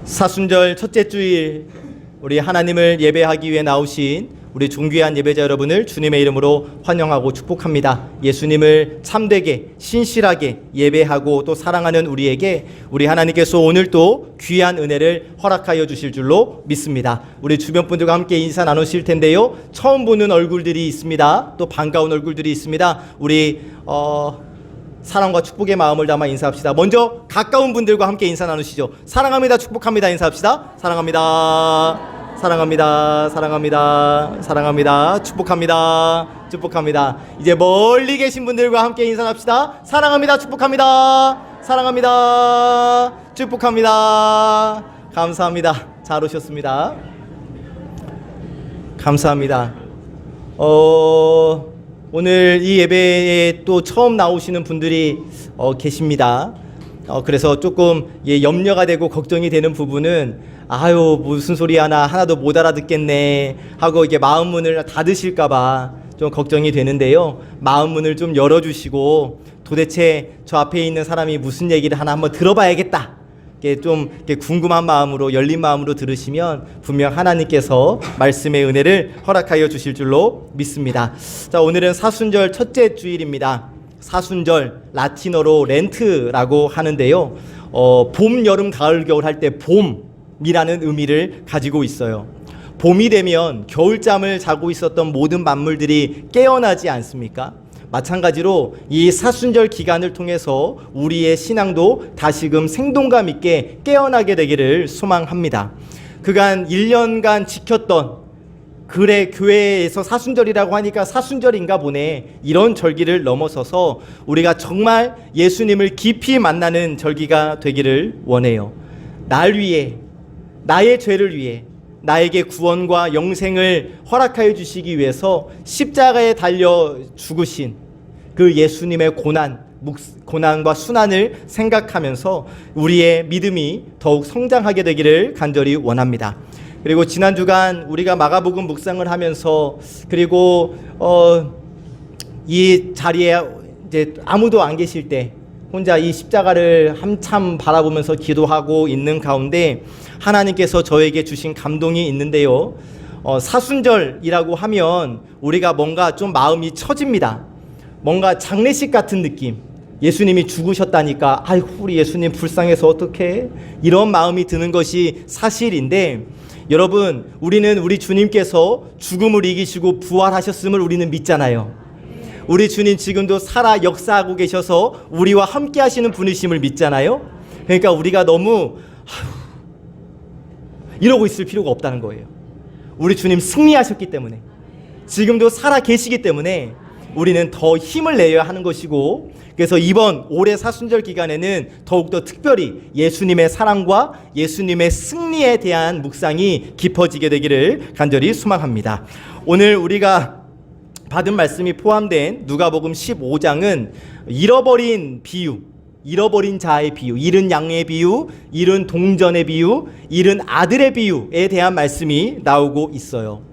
사순절 첫째 주일 우리 하나님을 예배하기 위해 나오신 우리 존귀한 예배자 여러분을 주님의 이름으로 환영하고 축복합니다. 예수님을 참되게 신실하게 예배하고 또 사랑하는 우리에게 우리 하나님께서 오늘 또 귀한 은혜를 허락하여 주실 줄로 믿습니다. 우리 주변 분들과 함께 인사 나누실 텐데요, 처음 보는 얼굴들이 있습니다. 또 반가운 얼굴들이 있습니다. 우리 사랑과 축복의 마음을 담아 인사합시다. 먼저 가까운 분들과 함께 인사 나누시죠. 사랑합니다, 축복합니다 인사합시다. 사랑합니다, 사랑합니다, 사랑합니다, 사랑합니다, 축복합니다, 축복합니다. 이제 멀리 계신 분들과 함께 인사합시다. 사랑합니다, 축복합니다, 사랑합니다, 축복합니다. 감사합니다. 잘 오셨습니다. 감사합니다. 오늘 이 예배에 또 처음 나오시는 분들이 계십니다. 그래서 조금 염려가 되고 걱정이 되는 부분은 아유 무슨 소리 하나도 못 알아듣겠네 하고 이게 마음 문을 닫으실까봐 좀 걱정이 되는데요, 마음 문을 좀 열어주시고 도대체 저 앞에 있는 사람이 무슨 얘기를 하나 한번 들어봐야겠다, 좀 궁금한 마음으로 열린 마음으로 들으시면 분명 하나님께서 말씀의 은혜를 허락하여 주실 줄로 믿습니다. 자, 오늘은 사순절 첫째 주일입니다. 사순절 라틴어로 렌트라고 하는데요, 봄, 여름, 가을, 겨울 할 때 봄이라는 의미를 가지고 있어요. 봄이 되면 겨울잠을 자고 있었던 모든 만물들이 깨어나지 않습니까? 마찬가지로 이 사순절 기간을 통해서 우리의 신앙도 다시금 생동감 있게 깨어나게 되기를 소망합니다. 그간 1년간 지켰던 그래 교회에서 사순절이라고 하니까 사순절인가 보네, 이런 절기를 넘어서서 우리가 정말 예수님을 깊이 만나는 절기가 되기를 원해요. 날 위해, 나의 죄를 위해 나에게 구원과 영생을 허락하여 주시기 위해서 십자가에 달려 죽으신 그 예수님의 고난과 순환을 생각하면서 우리의 믿음이 더욱 성장하게 되기를 간절히 원합니다. 그리고 지난 주간 우리가 마가복음 묵상을 하면서, 그리고 이 자리에 이제 아무도 안 계실 때 혼자 이 십자가를 한참 바라보면서 기도하고 있는 가운데 하나님께서 저에게 주신 감동이 있는데요, 사순절이라고 하면 우리가 뭔가 좀 마음이 처집니다. 뭔가 장례식 같은 느낌, 예수님이 죽으셨다니까 아이고 우리 예수님 불쌍해서 어떡해, 이런 마음이 드는 것이 사실인데, 여러분 우리는 우리 주님께서 죽음을 이기시고 부활하셨음을 우리는 믿잖아요. 우리 주님 지금도 살아 역사하고 계셔서 우리와 함께 하시는 분이심을 믿잖아요. 그러니까 우리가 너무 이러고 있을 필요가 없다는 거예요. 우리 주님 승리하셨기 때문에, 지금도 살아 계시기 때문에 우리는 더 힘을 내야 하는 것이고, 그래서 이번 올해 사순절 기간에는 더욱더 특별히 예수님의 사랑과 예수님의 승리에 대한 묵상이 깊어지게 되기를 간절히 소망합니다. 오늘 우리가 받은 말씀이 포함된 누가복음 15장은 잃어버린 비유, 잃어버린 자의 비유, 잃은 양의 비유, 잃은 동전의 비유, 잃은 아들의 비유에 대한 말씀이 나오고 있어요.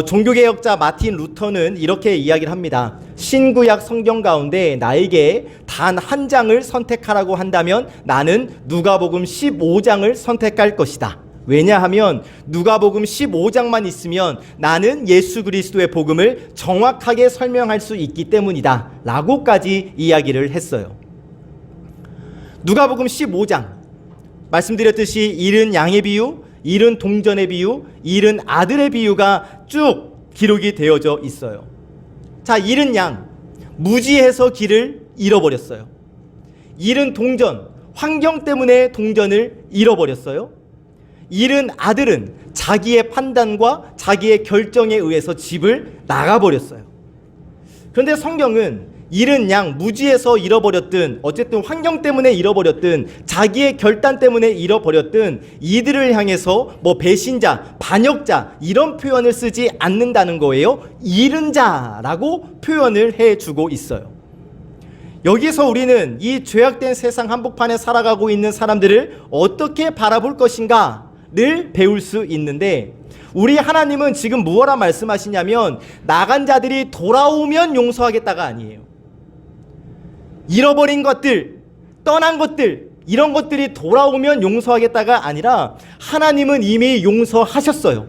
종교개혁자 마틴 루터는 이렇게 이야기를 합니다. 신구약 성경 가운데 나에게 단 한 장을 선택하라고 한다면 나는 누가복음 15장을 선택할 것이다. 왜냐하면 누가복음 15장만 있으면 나는 예수 그리스도의 복음을 정확하게 설명할 수 있기 때문이다 라고까지 이야기를 했어요. 누가복음 15장 말씀드렸듯이 잃은 양의 비유, 잃은 동전의 비유, 잃은 아들의 비유가 쭉 기록이 되어져 있어요. 자, 잃은 양, 무지해서 길을 잃어버렸어요. 잃은 동전, 환경 때문에 동전을 잃어버렸어요. 잃은 아들은 자기의 판단과 자기의 결정에 의해서 집을 나가버렸어요. 그런데 성경은 잃은 양, 무지해서 잃어버렸든 어쨌든 환경 때문에 잃어버렸든 자기의 결단 때문에 잃어버렸든 이들을 향해서 배신자, 반역자 이런 표현을 쓰지 않는다는 거예요. 잃은 자라고 표현을 해주고 있어요. 여기서 우리는 이 죄악된 세상 한복판에 살아가고 있는 사람들을 어떻게 바라볼 것인가를 배울 수 있는데, 우리 하나님은 지금 무엇라 말씀하시냐면 나간 자들이 돌아오면 용서하겠다가 아니에요. 잃어버린 것들, 떠난 것들, 이런 것들이 돌아오면 용서하겠다가 아니라 하나님은 이미 용서하셨어요.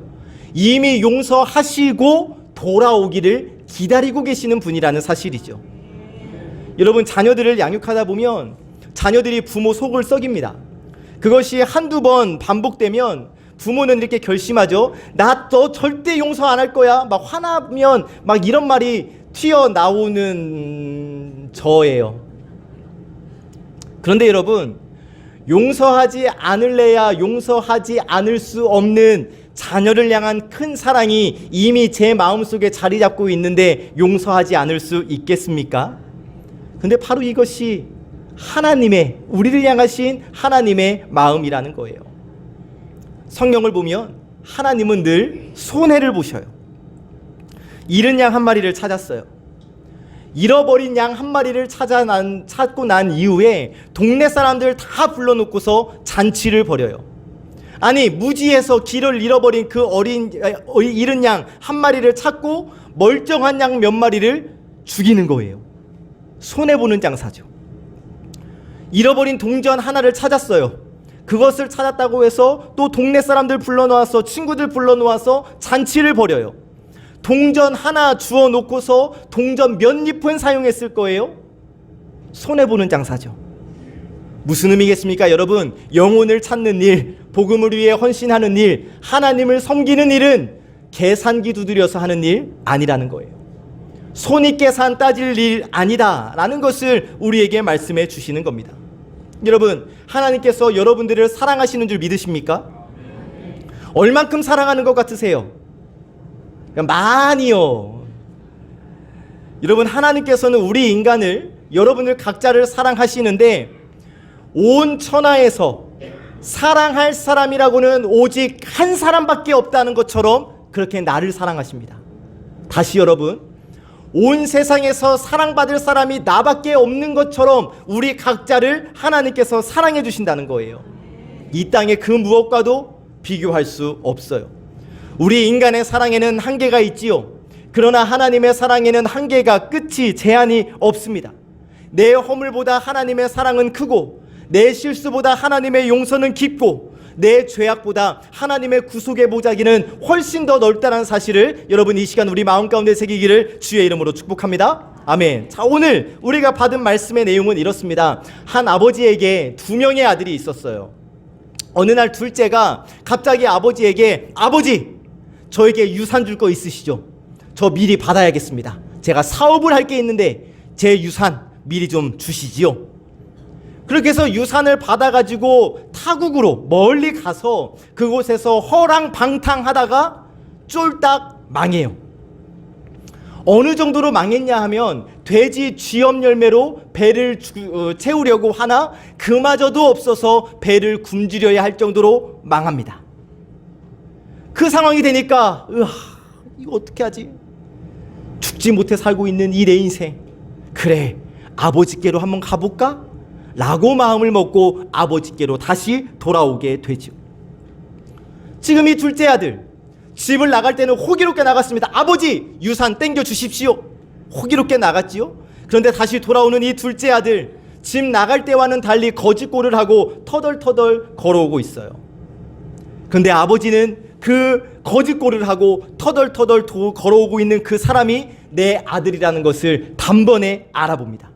이미 용서하시고 돌아오기를 기다리고 계시는 분이라는 사실이죠. 여러분, 자녀들을 양육하다 보면 자녀들이 부모 속을 썩입니다. 그것이 한두 번 반복되면 부모는 이렇게 결심하죠. 나 너 절대 용서 안 할 거야. 막 화나면 막 이런 말이 튀어나오는 저예요. 그런데 여러분, 용서하지 않을래야 용서하지 않을 수 없는 자녀를 향한 큰 사랑이 이미 제 마음속에 자리 잡고 있는데 용서하지 않을 수 있겠습니까? 근데 바로 이것이 하나님의, 우리를 향하신 하나님의 마음이라는 거예요. 성경을 보면 하나님은 늘 손해를 보셔요. 잃은 양 한 마리를 찾았어요. 잃어버린 양 한 마리를 찾고 난 이후에 동네 사람들 다 불러놓고서 잔치를 벌여요. 아니, 무지해서 길을 잃어버린 그 잃은 양 한 마리를 찾고 멀쩡한 양 몇 마리를 죽이는 거예요. 손해보는 장사죠. 잃어버린 동전 하나를 찾았어요. 그것을 찾았다고 해서 또 동네 사람들 불러놓아서, 친구들 불러놓아서 잔치를 벌여요. 동전 하나 주워 놓고서 동전 몇 잎은 사용했을 거예요? 손해보는 장사죠. 무슨 의미겠습니까? 여러분, 영혼을 찾는 일, 복음을 위해 헌신하는 일, 하나님을 섬기는 일은 계산기 두드려서 하는 일 아니라는 거예요. 손익계산 따질 일 아니다라는 것을 우리에게 말씀해 주시는 겁니다. 여러분, 하나님께서 여러분들을 사랑하시는 줄 믿으십니까? 얼만큼 사랑하는 것 같으세요? 많이요. 여러분, 하나님께서는 우리 인간을, 여러분들 각자를 사랑하시는데 온 천하에서 사랑할 사람이라고는 오직 한 사람밖에 없다는 것처럼 그렇게 나를 사랑하십니다. 다시 여러분, 온 세상에서 사랑받을 사람이 나밖에 없는 것처럼 우리 각자를 하나님께서 사랑해 주신다는 거예요. 이 땅의 그 무엇과도 비교할 수 없어요. 우리 인간의 사랑에는 한계가 있지요. 그러나 하나님의 사랑에는 한계가, 끝이, 제한이 없습니다. 내 허물보다 하나님의 사랑은 크고, 내 실수보다 하나님의 용서는 깊고, 내 죄악보다 하나님의 구속의 보자기는 훨씬 더 넓다는 사실을 여러분 이 시간 우리 마음 가운데 새기기를 주의 이름으로 축복합니다. 아멘. 자, 오늘 우리가 받은 말씀의 내용은 이렇습니다. 한 아버지에게 2명의 아들이 있었어요. 어느 날 둘째가 갑자기 아버지에게, 아버지, 저에게 유산 줄 거 있으시죠? 저 미리 받아야겠습니다. 제가 사업을 할 게 있는데 제 유산 미리 좀 주시지요. 그렇게 해서 유산을 받아가지고 타국으로 멀리 가서 그곳에서 허랑방탕하다가 쫄딱 망해요. 어느 정도로 망했냐 하면 돼지 쥐염 열매로 배를 채우려고 하나 그마저도 없어서 배를 굶주려야 할 정도로 망합니다. 그 상황이 되니까 이거 어떻게 하지? 죽지 못해 살고 있는 이 내 인생, 그래, 아버지께로 한번 가볼까? 라고 마음을 먹고 아버지께로 다시 돌아오게 되죠. 지금 이 둘째 아들, 집을 나갈 때는 호기롭게 나갔습니다. 아버지, 유산 땡겨 주십시오. 호기롭게 나갔지요. 그런데 다시 돌아오는 이 둘째 아들, 집 나갈 때와는 달리 거짓골을 하고 터덜터덜 걸어오고 있어요. 그런데 아버지는 그 거짓골을 하고 터덜터덜 걸어오고 있는 그 사람이 내 아들이라는 것을 단번에 알아봅니다.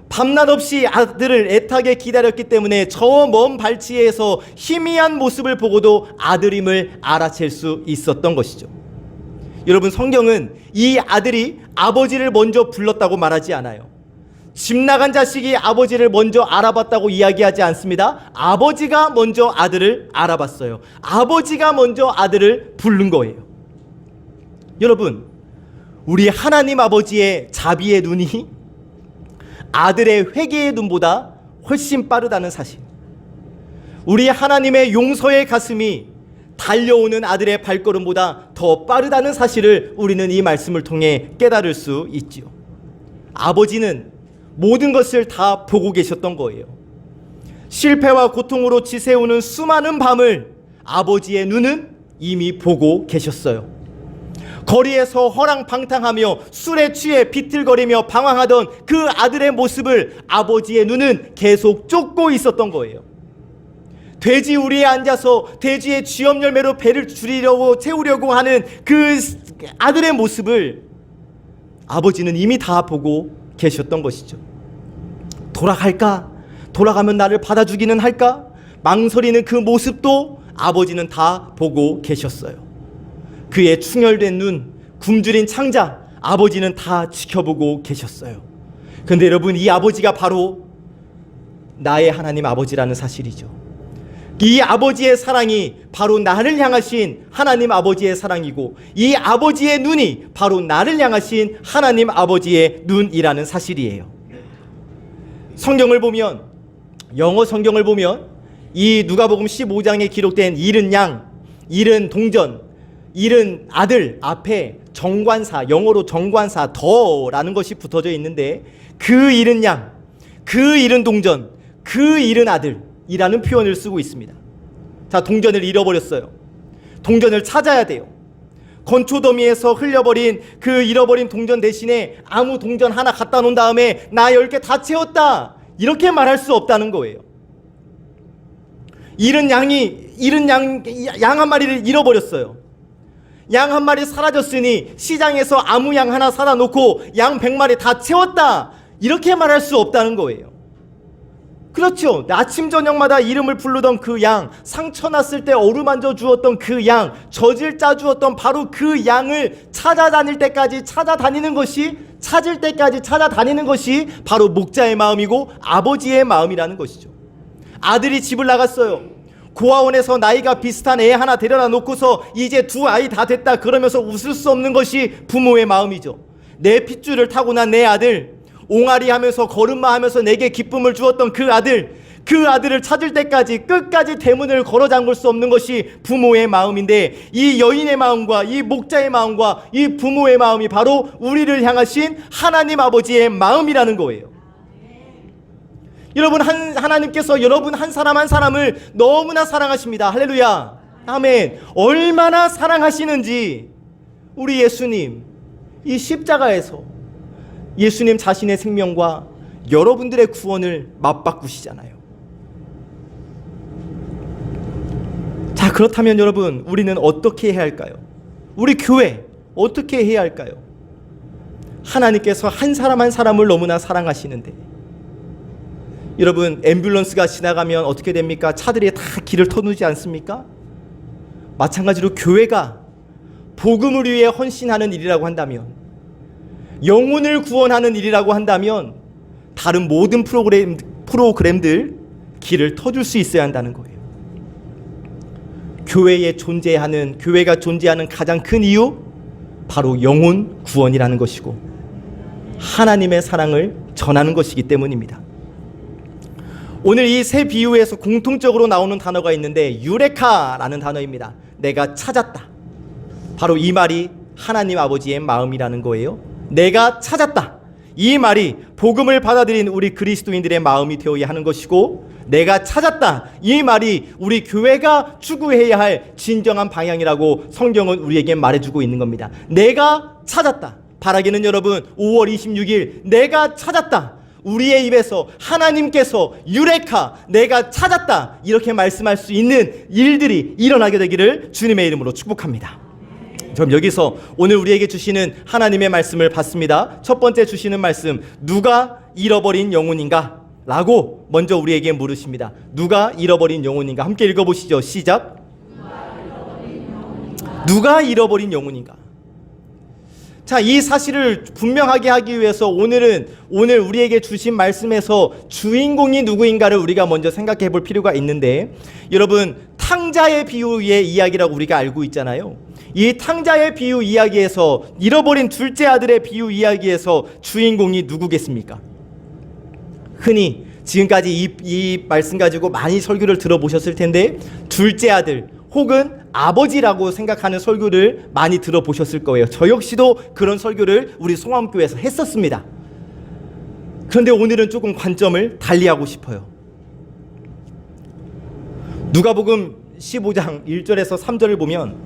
밤낮 없이 아들을 애타게 기다렸기 때문에 저 먼 발치에서 희미한 모습을 보고도 아들임을 알아챌 수 있었던 것이죠. 여러분, 성경은 이 아들이 아버지를 먼저 불렀다고 말하지 않아요. 집 나간 자식이 아버지를 먼저 알아봤다고 이야기하지 않습니다. 아버지가 먼저 아들을 알아봤어요. 아버지가 먼저 아들을 부른 거예요. 여러분, 우리 하나님 아버지의 자비의 눈이 아들의 회개의 눈보다 훨씬 빠르다는 사실, 우리 하나님의 용서의 가슴이 달려오는 아들의 발걸음보다 더 빠르다는 사실을 우리는 이 말씀을 통해 깨달을 수 있지요. 아버지는 모든 것을 다 보고 계셨던 거예요. 실패와 고통으로 지새우는 수많은 밤을 아버지의 눈은 이미 보고 계셨어요. 거리에서 허랑방탕하며 술에 취해 비틀거리며 방황하던 그 아들의 모습을 아버지의 눈은 계속 쫓고 있었던 거예요. 돼지 우리에 앉아서 돼지의 쥐업 열매로 배를 채우려고 하는 그 아들의 모습을 아버지는 이미 다 보고 계셨던 것이죠. 돌아갈까? 돌아가면 나를 받아주기는 할까? 망설이는 그 모습도 아버지는 다 보고 계셨어요. 그의 충혈된 눈, 굶주린 창자, 아버지는 다 지켜보고 계셨어요. 그런데 여러분, 이 아버지가 바로 나의 하나님 아버지라는 사실이죠. 이 아버지의 사랑이 바로 나를 향하신 하나님 아버지의 사랑이고, 이 아버지의 눈이 바로 나를 향하신 하나님 아버지의 눈이라는 사실이에요. 성경을 보면, 영어 성경을 보면 이 누가복음 15장에 기록된 잃은 양, 잃은 동전, 잃은 아들 앞에 정관사, 영어로 정관사 더라는 것이 붙어져 있는데, 그 잃은 양, 그 잃은 동전, 그 잃은 아들이라는 표현을 쓰고 있습니다. 자, 동전을 잃어버렸어요. 동전을 찾아야 돼요. 건초더미에서 흘려버린 그 잃어버린 동전 대신에 아무 동전 하나 갖다 놓은 다음에 나 10개 다 채웠다, 이렇게 말할 수 없다는 거예요. 잃은 양 한 마리를 잃어버렸어요. 양 한 마리 사라졌으니 시장에서 아무 양 하나 사다 놓고 양 100마리 다 채웠다, 이렇게 말할 수 없다는 거예요. 그렇죠. 아침 저녁마다 이름을 부르던 그 양, 상처 났을 때 어루만져 주었던 그 양, 젖을 짜 주었던 바로 그 양을 찾을 때까지 찾아다니는 것이 바로 목자의 마음이고 아버지의 마음이라는 것이죠. 아들이 집을 나갔어요. 고아원에서 나이가 비슷한 애 하나 데려다 놓고서 이제 2 아이 다 됐다 그러면서 웃을 수 없는 것이 부모의 마음이죠. 내 핏줄을 타고난 내 아들, 옹알이 하면서 걸음마 하면서 내게 기쁨을 주었던 그 아들을 찾을 때까지 끝까지 대문을 걸어 잠글 수 없는 것이 부모의 마음인데, 이 여인의 마음과 이 목자의 마음과 이 부모의 마음이 바로 우리를 향하신 하나님 아버지의 마음이라는 거예요. 여러분, 하나님께서 여러분 한 사람 한 사람을 너무나 사랑하십니다. 할렐루야, 아멘. 얼마나 사랑하시는지 우리 예수님 이 십자가에서 예수님 자신의 생명과 여러분들의 구원을 맞바꾸시잖아요. 자, 그렇다면 여러분, 우리는 어떻게 해야 할까요? 우리 교회 어떻게 해야 할까요? 하나님께서 한 사람 한 사람을 너무나 사랑하시는데, 여러분, 앰뷸런스가 지나가면 어떻게 됩니까? 차들이 다 길을 터누지 않습니까? 마찬가지로 교회가 복음을 위해 헌신하는 일이라고 한다면, 영혼을 구원하는 일이라고 한다면, 다른 모든 프로그램들 길을 터줄 수 있어야 한다는 거예요. 교회가 존재하는 가장 큰 이유, 바로 영혼 구원이라는 것이고 하나님의 사랑을 전하는 것이기 때문입니다. 오늘 이 세 비유에서 공통적으로 나오는 단어가 있는데 유레카라는 단어입니다. 내가 찾았다. 바로 이 말이 하나님 아버지의 마음이라는 거예요. 내가 찾았다. 이 말이 복음을 받아들인 우리 그리스도인들의 마음이 되어야 하는 것이고, 내가 찾았다. 이 말이 우리 교회가 추구해야 할 진정한 방향이라고 성경은 우리에게 말해주고 있는 겁니다. 내가 찾았다. 바라기는 여러분, 5월 26일 내가 찾았다. 우리의 입에서 하나님께서 유레카, 내가 찾았다, 이렇게 말씀할 수 있는 일들이 일어나게 되기를 주님의 이름으로 축복합니다. 그럼 여기서 오늘 우리에게 주시는 하나님의 말씀을 받습니다. 첫 번째 주시는 말씀, 누가 잃어버린 영혼인가? 라고 먼저 우리에게 물으십니다. 누가 잃어버린 영혼인가? 함께 읽어보시죠. 시작. 누가 잃어버린 영혼인가? 자, 이 사실을 분명하게 하기 위해서 오늘 우리에게 주신 말씀에서 주인공이 누구인가를 우리가 먼저 생각해 볼 필요가 있는데, 여러분, 탕자의 비유의 이야기라고 우리가 알고 있잖아요. 이 탕자의 비유 이야기에서, 잃어버린 둘째 아들의 비유 이야기에서 주인공이 누구겠습니까? 흔히 지금까지 이 말씀 가지고 많이 설교를 들어보셨을 텐데, 둘째 아들 혹은 아버지라고 생각하는 설교를 많이 들어보셨을 거예요. 저 역시도 그런 설교를 우리 송암교회에서 했었습니다. 그런데 오늘은 조금 관점을 달리하고 싶어요. 누가복음 15장 1절에서 3절을 보면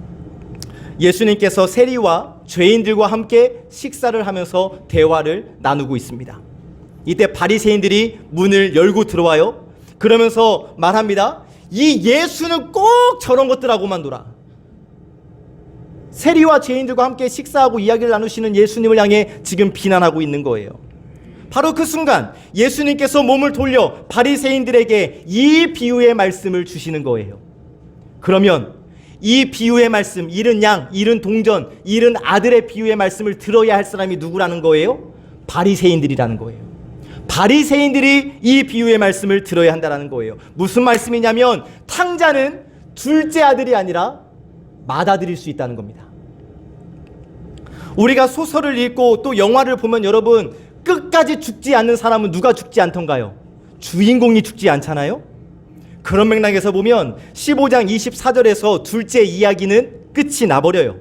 예수님께서 세리와 죄인들과 함께 식사를 하면서 대화를 나누고 있습니다. 이때 바리새인들이 문을 열고 들어와요. 그러면서 말합니다. 이 예수는 꼭 저런 것들하고만 놀아. 세리와 죄인들과 함께 식사하고 이야기를 나누시는 예수님을 향해 지금 비난하고 있는 거예요. 바로 그 순간 예수님께서 몸을 돌려 바리새인들에게 이 비유의 말씀을 주시는 거예요. 그러면 이 비유의 말씀, 잃은 양, 잃은 동전, 잃은 아들의 비유의 말씀을 들어야 할 사람이 누구라는 거예요? 바리새인들이라는 거예요. 바리새인들이 이 비유의 말씀을 들어야 한다는 거예요. 무슨 말씀이냐면 탕자는 둘째 아들이 아니라 맏아들일 수 있다는 겁니다. 우리가 소설을 읽고 또 영화를 보면 여러분, 끝까지 죽지 않는 사람은 누가 죽지 않던가요? 주인공이 죽지 않잖아요? 그런 맥락에서 보면 15장 24절에서 둘째 이야기는 끝이 나버려요.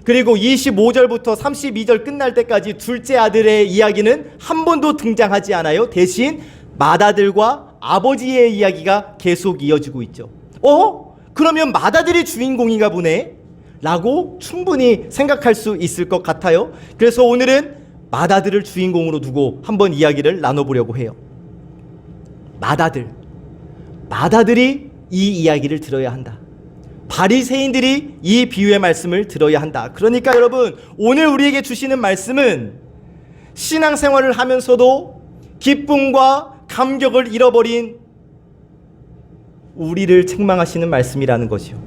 그리고 25절부터 32절 끝날 때까지 둘째 아들의 이야기는 한 번도 등장하지 않아요. 대신 맏아들과 아버지의 이야기가 계속 이어지고 있죠. 그러면 맏아들이 주인공인가 보네? 라고 충분히 생각할 수 있을 것 같아요. 그래서 오늘은 맏아들을 주인공으로 두고 한번 이야기를 나눠보려고 해요. 맏아들이 이 이야기를 들어야 한다. 바리새인들이 이 비유의 말씀을 들어야 한다. 그러니까 여러분, 오늘 우리에게 주시는 말씀은 신앙생활을 하면서도 기쁨과 감격을 잃어버린 우리를 책망하시는 말씀이라는 것이요.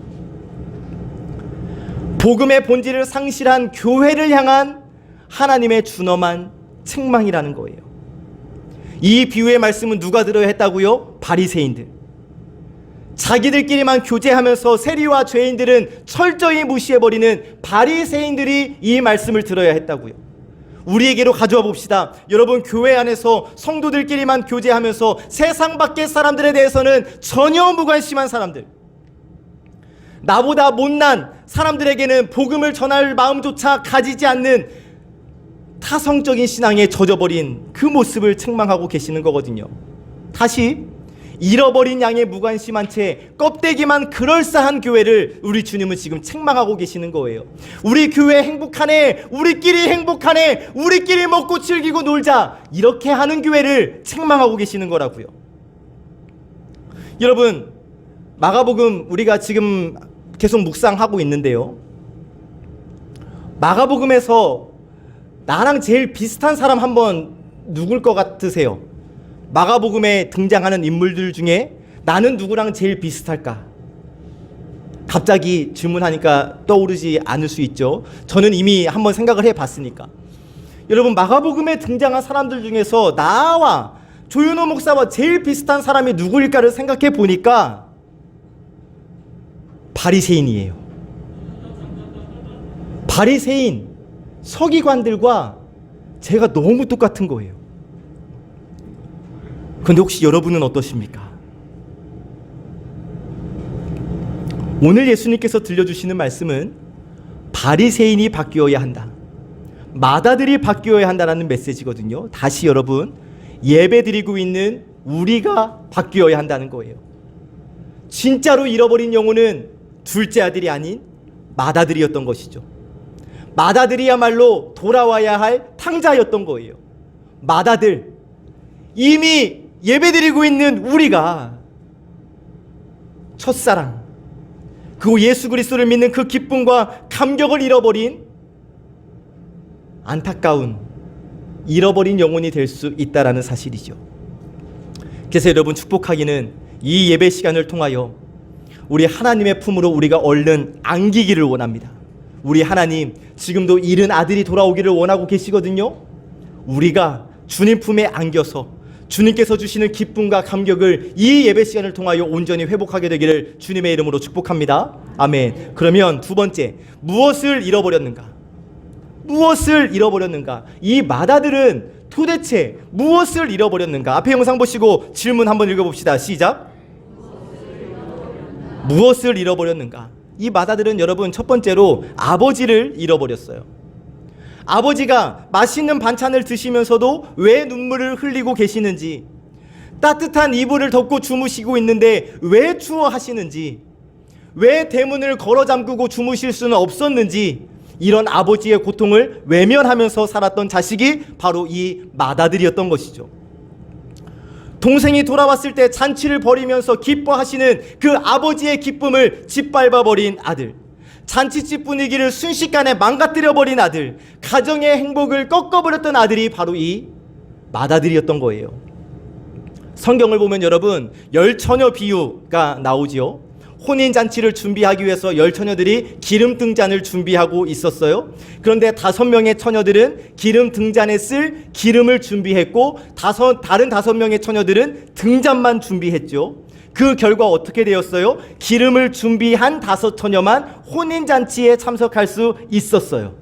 복음의 본질을 상실한 교회를 향한 하나님의 준엄한 책망이라는 거예요. 이 비유의 말씀은 누가 들어야 했다고요? 바리새인들. 자기들끼리만 교제하면서 세리와 죄인들은 철저히 무시해버리는 바리새인들이 이 말씀을 들어야 했다고요. 우리에게로 가져와 봅시다. 여러분, 교회 안에서 성도들끼리만 교제하면서 세상 밖의 사람들에 대해서는 전혀 무관심한 사람들, 나보다 못난 사람들에게는 복음을 전할 마음조차 가지지 않는 타성적인 신앙에 젖어버린 그 모습을 책망하고 계시는 거거든요. 다시, 잃어버린 양에 무관심한 채 껍데기만 그럴싸한 교회를 우리 주님은 지금 책망하고 계시는 거예요. 우리 교회 행복하네, 우리끼리 행복하네, 우리끼리 먹고 즐기고 놀자, 이렇게 하는 교회를 책망하고 계시는 거라고요. 여러분, 마가복음 우리가 지금 계속 묵상하고 있는데요, 마가복음에서 나랑 제일 비슷한 사람 한번 누굴 것 같으세요? 마가복음에 등장하는 인물들 중에 나는 누구랑 제일 비슷할까? 갑자기 질문하니까 떠오르지 않을 수 있죠. 저는 이미 한번 생각을 해봤으니까. 여러분, 마가복음에 등장한 사람들 중에서 나와 조윤호 목사와 제일 비슷한 사람이 누구일까를 생각해 보니까 바리새인이에요. 바리새인 서기관들과 제가 너무 똑같은 거예요. 그런데 혹시 여러분은 어떠십니까? 오늘 예수님께서 들려주시는 말씀은 바리새인이 바뀌어야 한다, 맏아들이 바뀌어야 한다라는 메시지거든요. 다시 여러분, 예배드리고 있는 우리가 바뀌어야 한다는 거예요. 진짜로 잃어버린 영혼은 둘째 아들이 아닌 맏아들이었던 것이죠. 맏아들이야말로 돌아와야 할 탕자였던 거예요. 맏아들, 이미 예배드리고 있는 우리가 첫사랑, 그리고 예수 그리스도를 믿는 그 기쁨과 감격을 잃어버린 안타까운 잃어버린 영혼이 될 수 있다라는 사실이죠. 그래서 여러분, 축복하기는 이 예배 시간을 통하여 우리 하나님의 품으로 우리가 얼른 안기기를 원합니다. 우리 하나님, 지금도 잃은 아들이 돌아오기를 원하고 계시거든요. 우리가 주님 품에 안겨서 주님께서 주시는 기쁨과 감격을 이 예배 시간을 통하여 온전히 회복하게 되기를 주님의 이름으로 축복합니다. 아멘. 그러면 두 번째, 무엇을 잃어버렸는가? 무엇을 잃어버렸는가? 이 맏아들은 도대체 무엇을 잃어버렸는가? 앞에 영상 보시고 질문 한번 읽어봅시다. 시작. 무엇을 잃어버렸는가? 이 맏아들은 여러분, 첫 번째로 아버지를 잃어버렸어요. 아버지가 맛있는 반찬을 드시면서도 왜 눈물을 흘리고 계시는지, 따뜻한 이불을 덮고 주무시고 있는데 왜 추워하시는지, 왜 대문을 걸어 잠그고 주무실 수는 없었는지, 이런 아버지의 고통을 외면하면서 살았던 자식이 바로 이 맏아들이었던 것이죠. 동생이 돌아왔을 때 잔치를 벌이면서 기뻐하시는 그 아버지의 기쁨을 짓밟아버린 아들, 잔치집 분위기를 순식간에 망가뜨려버린 아들, 가정의 행복을 꺾어버렸던 아들이 바로 이 맏아들이었던 거예요. 성경을 보면 여러분, 열처녀 비유가 나오지요. 혼인잔치를 준비하기 위해서 열처녀들이 기름 등잔을 준비하고 있었어요. 그런데 5명의 처녀들은 기름 등잔에 쓸 기름을 준비했고 다른 5명의 처녀들은 등잔만 준비했죠. 그 결과 어떻게 되었어요? 기름을 준비한 5처녀만 혼인잔치에 참석할 수 있었어요.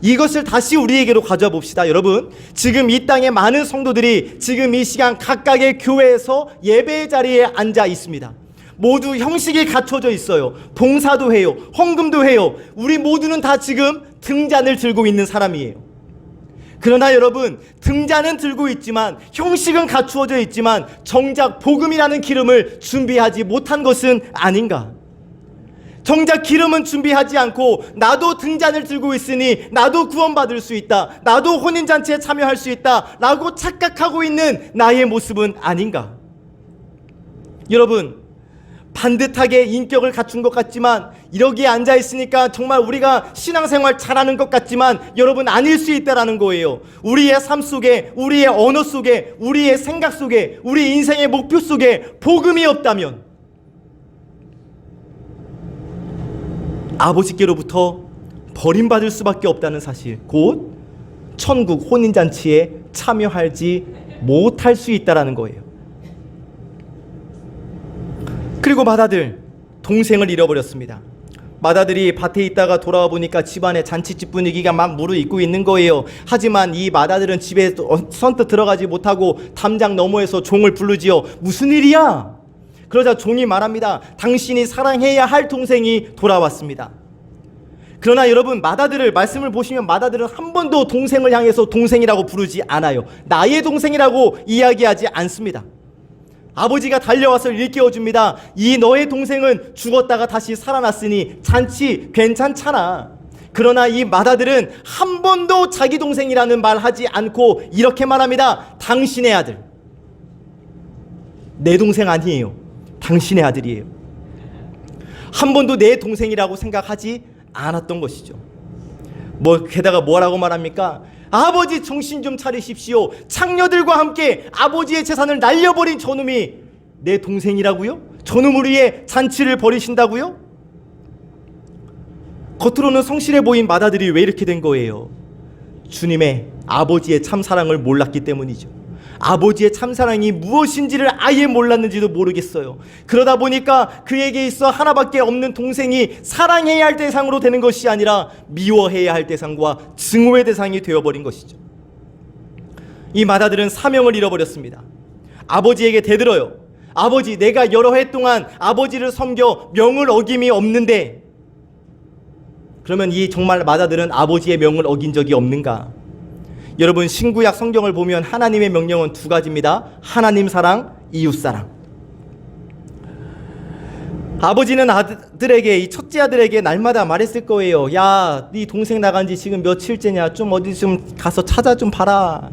이것을 다시 우리에게로 가져와 봅시다. 여러분, 지금 이 땅의 많은 성도들이 지금 이 시간 각각의 교회에서 예배의 자리에 앉아 있습니다. 모두 형식이 갖춰져 있어요. 봉사도 해요. 헌금도 해요. 우리 모두는 다 지금 등잔을 들고 있는 사람이에요. 그러나 여러분, 등잔은 들고 있지만, 형식은 갖추어져 있지만 정작 복음이라는 기름을 준비하지 못한 것은 아닌가? 정작 기름은 준비하지 않고 나도 등잔을 들고 있으니 나도 구원받을 수 있다, 나도 혼인잔치에 참여할 수 있다 라고 착각하고 있는 나의 모습은 아닌가? 여러분, 반듯하게 인격을 갖춘 것 같지만, 여기에 앉아 있으니까 정말 우리가 신앙생활 잘하는 것 같지만 여러분, 아닐 수 있다라는 거예요. 우리의 삶 속에, 우리의 언어 속에, 우리의 생각 속에, 우리 인생의 목표 속에 복음이 없다면 아버지께로부터 버림받을 수밖에 없다는 사실, 곧 천국 혼인잔치에 참여하지 못할 수 있다라는 거예요. 그리고 맏아들, 동생을 잃어버렸습니다. 맏아들이 밭에 있다가 돌아와 보니까 집안에 잔치집 분위기가 막 무르익고 있는 거예요. 하지만 이 맏아들은 집에 선뜻 들어가지 못하고 담장 너머에서 종을 부르지요. 무슨 일이야? 그러자 종이 말합니다. 당신이 사랑해야 할 동생이 돌아왔습니다. 그러나 여러분, 맏아들을 말씀을 보시면 맏아들은 한 번도 동생을 향해서 동생이라고 부르지 않아요. 나의 동생이라고 이야기하지 않습니다. 아버지가 달려와서 일깨워줍니다. 이 너의 동생은 죽었다가 다시 살아났으니 잔치 괜찮잖아. 그러나 이 맏아들은 한 번도 자기 동생이라는 말 하지 않고 이렇게 말합니다. 당신의 아들, 내 동생 아니에요. 당신의 아들이에요. 한 번도 내 동생이라고 생각하지 않았던 것이죠. 게다가 뭐라고 말합니까? 아버지, 정신 좀 차리십시오. 창녀들과 함께 아버지의 재산을 날려버린 저놈이 내 동생이라고요? 저놈을 위해 잔치를 벌이신다고요? 겉으로는 성실해 보인 맏아들이 왜 이렇게 된 거예요? 주님의 아버지의 참사랑을 몰랐기 때문이죠. 아버지의 참사랑이 무엇인지를 아예 몰랐는지도 모르겠어요. 그러다 보니까 그에게 있어 하나밖에 없는 동생이 사랑해야 할 대상으로 되는 것이 아니라 미워해야 할 대상과 증오의 대상이 되어버린 것이죠. 이 맏아들은 사명을 잃어버렸습니다. 아버지에게 대들어요. 아버지, 내가 여러 해 동안 아버지를 섬겨 명을 어김이 없는데, 그러면 이 정말 맏아들은 아버지의 명을 어긴 적이 없는가? 여러분, 신구약 성경을 보면 하나님의 명령은 2가지입니다. 하나님 사랑, 이웃 사랑. 아버지는 아들에게, 이 첫째 아들에게 날마다 말했을 거예요. 야, 네 동생 나간 지 지금 며칠째냐? 좀 어디 좀 가서 찾아 좀 봐라.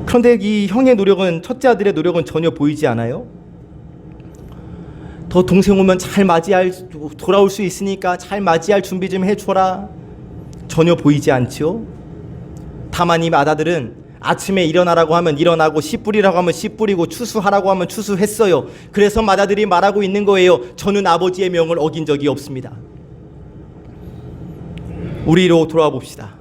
그런데 이 형의 노력은, 첫째 아들의 노력은 전혀 보이지 않아요. 더 동생 오면 잘 돌아올 수 있으니까 잘 맞이할 준비 좀 해줘라. 전혀 보이지 않죠. 다만 이 맏아들은 아침에 일어나라고 하면 일어나고, 씨 뿌리라고 하면 씨 뿌리고, 추수하라고 하면 추수했어요. 그래서 맏아들이 말하고 있는 거예요. 저는 아버지의 명을 어긴 적이 없습니다. 우리로 돌아와 봅시다.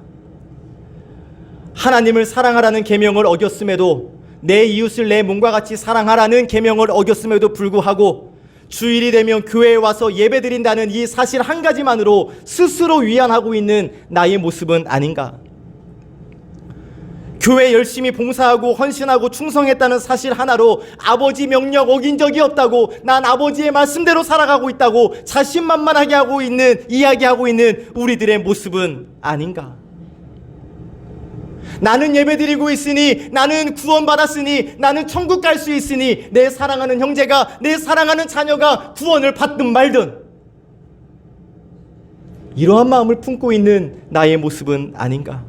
하나님을 사랑하라는 계명을 어겼음에도, 내 이웃을 내 몸과 같이 사랑하라는 계명을 어겼음에도 불구하고 주일이 되면 교회에 와서 예배드린다는 이 사실 한 가지만으로 스스로 위안하고 있는 나의 모습은 아닌가? 교회 열심히 봉사하고 헌신하고 충성했다는 사실 하나로 아버지 명령 어긴 적이 없다고, 난 아버지의 말씀대로 살아가고 있다고 자신만만하게 이야기하고 있는 우리들의 모습은 아닌가? 나는 예배드리고 있으니, 나는 구원받았으니, 나는 천국 갈 수 있으니 내 사랑하는 형제가, 내 사랑하는 자녀가 구원을 받든 말든 이러한 마음을 품고 있는 나의 모습은 아닌가?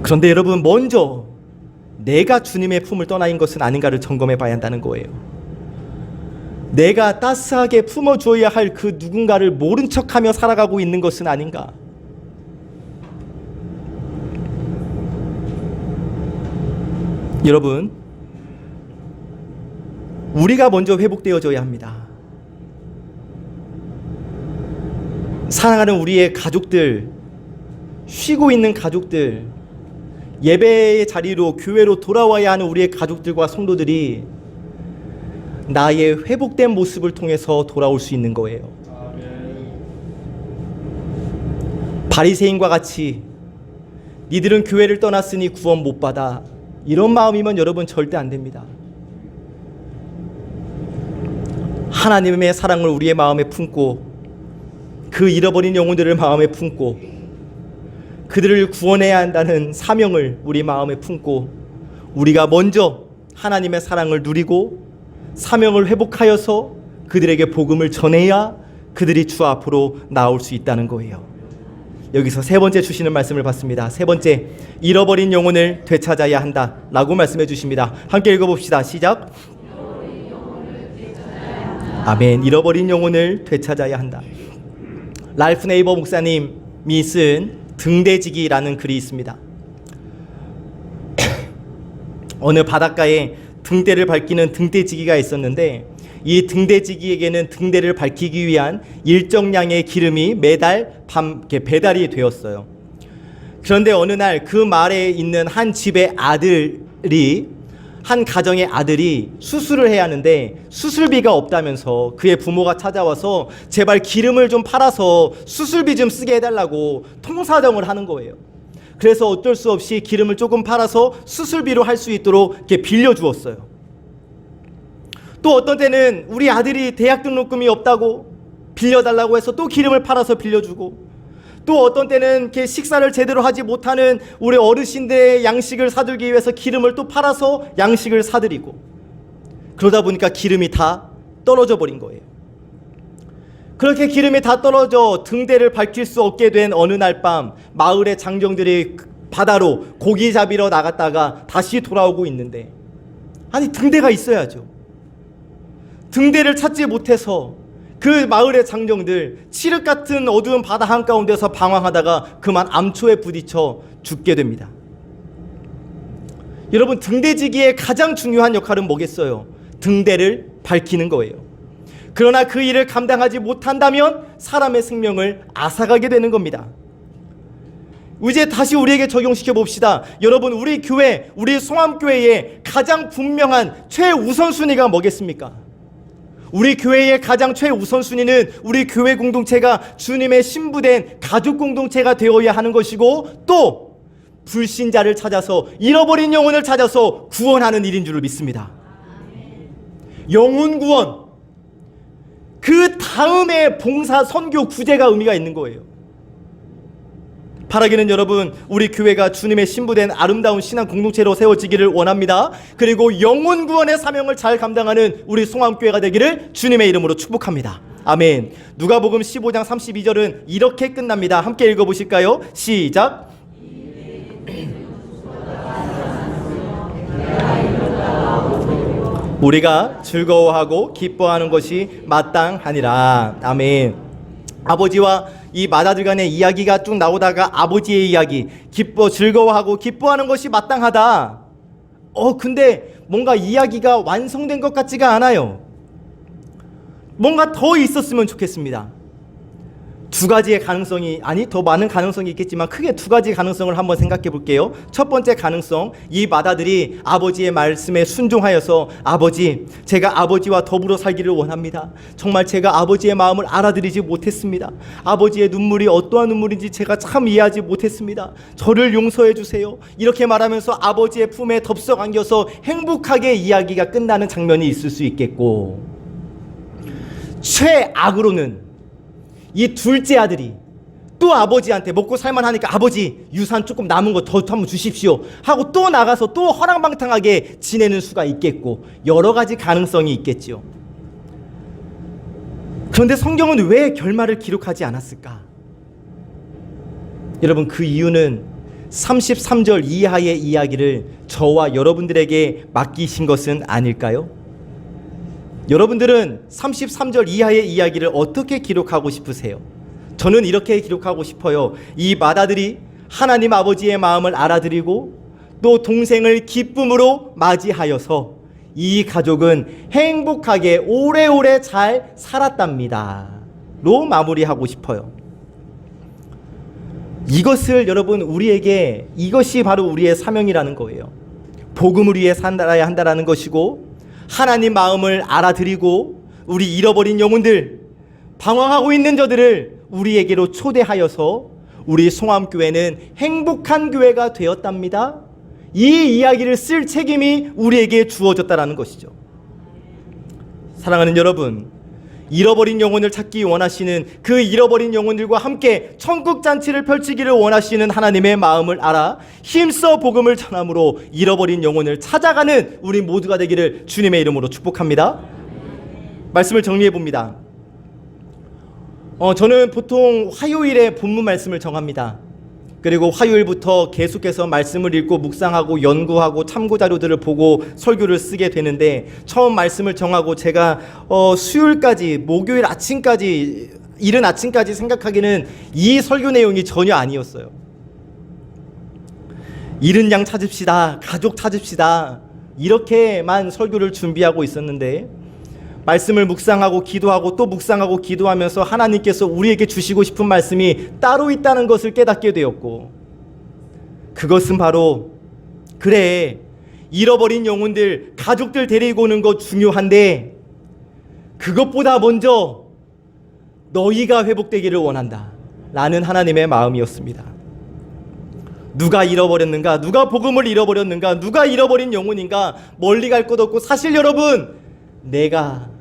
그런데 여러분, 먼저 내가 주님의 품을 떠나 있는 것은 아닌가를 점검해 봐야 한다는 거예요. 내가 따스하게 품어줘야 할 그 누군가를 모른 척하며 살아가고 있는 것은 아닌가? 여러분, 우리가 먼저 회복되어져야 합니다. 사랑하는 우리의 가족들, 쉬고 있는 가족들, 예배의 자리로 교회로 돌아와야 하는 우리의 가족들과 성도들이 나의 회복된 모습을 통해서 돌아올 수 있는 거예요. 바리새인과 같이 니들은 교회를 떠났으니 구원 못 받아, 이런 마음이면 여러분 절대 안 됩니다. 하나님의 사랑을 우리의 마음에 품고 그 잃어버린 영혼들을 마음에 품고 그들을 구원해야 한다는 사명을 우리 마음에 품고 우리가 먼저 하나님의 사랑을 누리고 사명을 회복하여서 그들에게 복음을 전해야 그들이 주 앞으로 나올 수 있다는 거예요. 여기서 세 번째 주시는 말씀을 받습니다. 세 번째, 잃어버린 영혼을 되찾아야 한다 라고 말씀해 주십니다. 함께 읽어봅시다. 시작. 아멘. 잃어버린 영혼을 되찾아야 한다. 랄프 네이버 목사님이 쓴 등대지기라는 글이 있습니다. 어느 바닷가에 등대를 밝히는 등대지기가 있었는데 이 등대지기에게는 등대를 밝히기 위한 일정량의 기름이 매달 배달이 되었어요. 그런데 어느 날 그 마을에 있는 한 집의 아들이 한 가정의 아들이 수술을 해야 하는데 수술비가 없다면서 그의 부모가 찾아와서 제발 기름을 좀 팔아서 수술비 좀 쓰게 해달라고 통사정을 하는 거예요. 그래서 어쩔 수 없이 기름을 조금 팔아서 수술비로 할 수 있도록 이렇게 빌려주었어요. 또 어떤 때는 우리 아들이 대학 등록금이 없다고 빌려달라고 해서 또 기름을 팔아서 빌려주고, 또 어떤 때는 이렇게 식사를 제대로 하지 못하는 우리 어르신들의 양식을 사들기 위해서 기름을 또 팔아서 양식을 사드리고, 그러다 보니까 기름이 다 떨어져 버린 거예요. 그렇게 기름이 다 떨어져 등대를 밝힐 수 없게 된 어느 날 밤, 마을의 장정들이 바다로 고기 잡으러 나갔다가 다시 돌아오고 있는데, 아니 등대가 있어야죠. 등대를 찾지 못해서 그 마을의 장정들 칠흑 같은 어두운 바다 한가운데서 방황하다가 그만 암초에 부딪혀 죽게 됩니다. 여러분, 등대지기의 가장 중요한 역할은 뭐겠어요? 등대를 밝히는 거예요. 그러나 그 일을 감당하지 못한다면 사람의 생명을 앗아가게 되는 겁니다. 이제 다시 우리에게 적용시켜 봅시다. 여러분, 우리 교회, 우리 송암교회의 가장 분명한 최우선순위가 뭐겠습니까? 우리 교회의 가장 최우선순위는 우리 교회 공동체가 주님의 신부된 가족 공동체가 되어야 하는 것이고, 또 불신자를 찾아서 잃어버린 영혼을 찾아서 구원하는 일인 줄을 믿습니다. 영혼 구원, 그 다음에 봉사, 선교, 구제가 의미가 있는 거예요. 바라기는 여러분, 우리 교회가 주님의 신부된 아름다운 신앙 공동체로 세워지기를 원합니다. 그리고 영혼 구원의 사명을 잘 감당하는 우리 송암교회가 되기를 주님의 이름으로 축복합니다. 아멘. 누가복음 15장 32절은 이렇게 끝납니다. 함께 읽어보실까요? 시작. 우리가 즐거워하고 기뻐하는 것이 마땅하니라. 아멘. 아버지와 이 맏아들 간의 이야기가 쭉 나오다가 아버지의 이야기, 즐거워하고 기뻐하는 것이 마땅하다. 근데 뭔가 이야기가 완성된 것 같지가 않아요. 뭔가 더 있었으면 좋겠습니다. 두 가지의 가능성이, 아니 더 많은 가능성이 있겠지만 크게 두 가지 가능성을 한번 생각해 볼게요. 첫 번째 가능성, 이 맏아들이 아버지의 말씀에 순종하여서 아버지, 제가 아버지와 더불어 살기를 원합니다. 정말 제가 아버지의 마음을 알아들이지 못했습니다. 아버지의 눈물이 어떠한 눈물인지 제가 참 이해하지 못했습니다. 저를 용서해 주세요. 이렇게 말하면서 아버지의 품에 덥석 안겨서 행복하게 이야기가 끝나는 장면이 있을 수 있겠고, 최악으로는 이 둘째 아들이 또 아버지한테 먹고 살만하니까 아버지 유산 조금 남은 거 더 한번 주십시오 하고 또 나가서 또 허랑방탕하게 지내는 수가 있겠고, 여러 가지 가능성이 있겠지요. 그런데 성경은 왜 결말을 기록하지 않았을까? 여러분, 그 이유는 33절 이하의 이야기를 저와 여러분들에게 맡기신 것은 아닐까요? 여러분들은 33절 이하의 이야기를 어떻게 기록하고 싶으세요? 저는 이렇게 기록하고 싶어요. 이 맏아들이 하나님 아버지의 마음을 알아들이고 또 동생을 기쁨으로 맞이하여서 이 가족은 행복하게 오래오래 잘 살았답니다 로 마무리하고 싶어요. 이것을 여러분, 우리에게 이것이 바로 우리의 사명이라는 거예요. 복음을 위해 살아야 한다라는 것이고, 하나님 마음을 알아들이고 우리 잃어버린 영혼들, 방황하고 있는 저들을 우리에게로 초대하여서 우리 송암교회는 행복한 교회가 되었답니다. 이 이야기를 쓸 책임이 우리에게 주어졌다라는 것이죠. 사랑하는 여러분, 잃어버린 영혼을 찾기 원하시는 그 잃어버린 영혼들과 함께 천국 잔치를 펼치기를 원하시는 하나님의 마음을 알아 힘써 복음을 전함으로 잃어버린 영혼을 찾아가는 우리 모두가 되기를 주님의 이름으로 축복합니다. 말씀을 정리해 봅니다. 저는 보통 화요일에 본문 말씀을 정합니다. 그리고 화요일부터 계속해서 말씀을 읽고 묵상하고 연구하고 참고 자료들을 보고 설교를 쓰게 되는데, 처음 말씀을 정하고 제가 수요일까지, 목요일 아침까지, 이른 아침까지 생각하기는 이 설교 내용이 전혀 아니었어요. 잃은 양 찾읍시다, 가족 찾읍시다, 이렇게만 설교를 준비하고 있었는데, 말씀을 묵상하고 기도하고 또 묵상하고 기도하면서 하나님께서 우리에게 주시고 싶은 말씀이 따로 있다는 것을 깨닫게 되었고, 그것은 바로, 그래, 잃어버린 영혼들, 가족들 데리고 오는 거 중요한데 그것보다 먼저 너희가 회복되기를 원한다 라는 하나님의 마음이었습니다. 누가 잃어버렸는가? 누가 복음을 잃어버렸는가? 누가 잃어버린 영혼인가? 멀리 갈 것 없고, 사실 여러분, 내가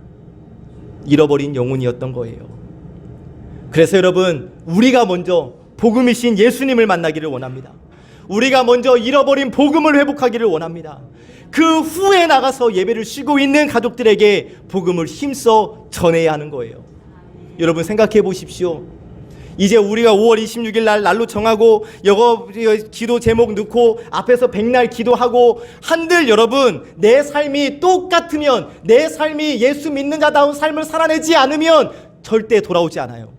잃어버린 영혼이었던 거예요. 그래서 여러분, 우리가 먼저 복음이신 예수님을 만나기를 원합니다. 우리가 먼저 잃어버린 복음을 회복하기를 원합니다. 그 후에 나가서 예배를 쉬고 있는 가족들에게 복음을 힘써 전해야 하는 거예요. 여러분, 생각해 보십시오. 이제 우리가 5월 26일 날로 정하고 여거 기도 제목 넣고 앞에서 백날 기도하고 한들, 여러분, 내 삶이 똑같으면, 내 삶이 예수 믿는 자다운 삶을 살아내지 않으면 절대 돌아오지 않아요.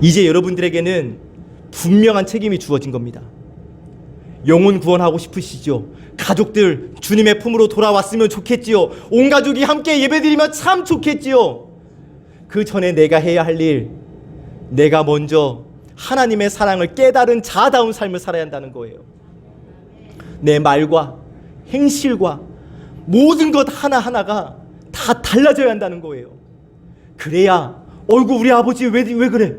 이제 여러분들에게는 분명한 책임이 주어진 겁니다. 영혼 구원하고 싶으시죠? 가족들 주님의 품으로 돌아왔으면 좋겠지요. 온 가족이 함께 예배드리면 참 좋겠지요. 그 전에 내가 해야 할 일, 내가 먼저 하나님의 사랑을 깨달은 자다운 삶을 살아야 한다는 거예요. 내 말과 행실과 모든 것 하나하나가 다 달라져야 한다는 거예요. 그래야 어이구, 우리 아버지 왜 그래?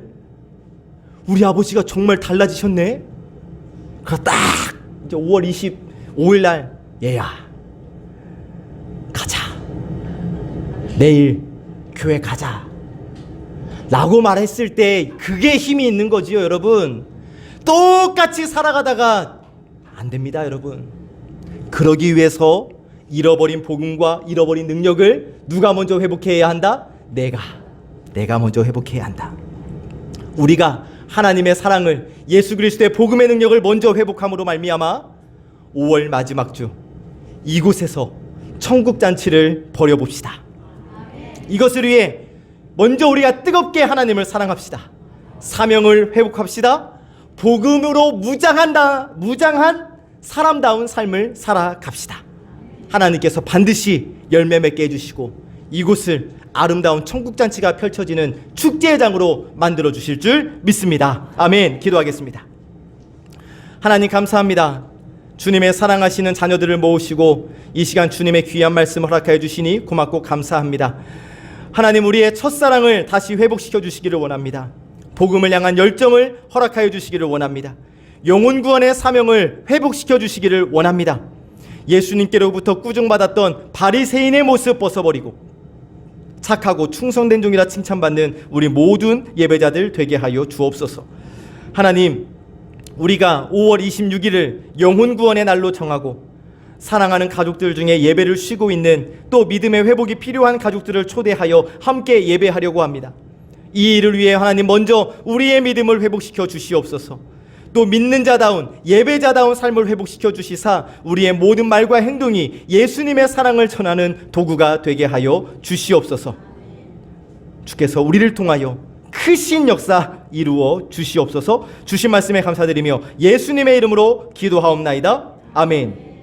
우리 아버지가 정말 달라지셨네? 그래서 딱 이제 5월 25일 날, 얘야, 가자, 내일 교회 가자 라고 말했을 때 그게 힘이 있는 거지요. 여러분, 똑같이 살아가다가 안 됩니다. 여러분, 그러기 위해서 잃어버린 복음과 잃어버린 능력을 누가 먼저 회복해야 한다? 내가 먼저 회복해야 한다. 우리가 하나님의 사랑을, 예수 그리스도의 복음의 능력을 먼저 회복함으로 말미암아 5월 마지막 주 이곳에서 천국잔치를 벌여봅시다. 이것을 위해 먼저 우리가 뜨겁게 하나님을 사랑합시다. 사명을 회복합시다. 복음으로 무장한 사람다운 삶을 살아갑시다. 하나님께서 반드시 열매 맺게 해주시고 이곳을 아름다운 천국잔치가 펼쳐지는 축제의 장으로 만들어 주실 줄 믿습니다. 아멘. 기도하겠습니다. 하나님, 감사합니다. 주님의 사랑하시는 자녀들을 모으시고 이 시간 주님의 귀한 말씀을 허락하여 주시니 고맙고 감사합니다. 하나님, 우리의 첫사랑을 다시 회복시켜 주시기를 원합니다. 복음을 향한 열정을 허락하여 주시기를 원합니다. 영혼 구원의 사명을 회복시켜 주시기를 원합니다. 예수님께로부터 꾸중받았던 바리새인의 모습 벗어버리고 착하고 충성된 종이라 칭찬받는 우리 모든 예배자들 되게 하여 주옵소서. 하나님, 우리가 5월 26일을 영혼 구원의 날로 정하고 사랑하는 가족들 중에 예배를 쉬고 있는 또 믿음의 회복이 필요한 가족들을 초대하여 함께 예배하려고 합니다. 이 일을 위해 하나님 먼저 우리의 믿음을 회복시켜 주시옵소서. 또 믿는 자다운 예배자다운 삶을 회복시켜 주시사 우리의 모든 말과 행동이 예수님의 사랑을 전하는 도구가 되게 하여 주시옵소서. 주께서 우리를 통하여 크신 역사 이루어 주시옵소서. 주신 말씀에 감사드리며 예수님의 이름으로 기도하옵나이다. 아멘.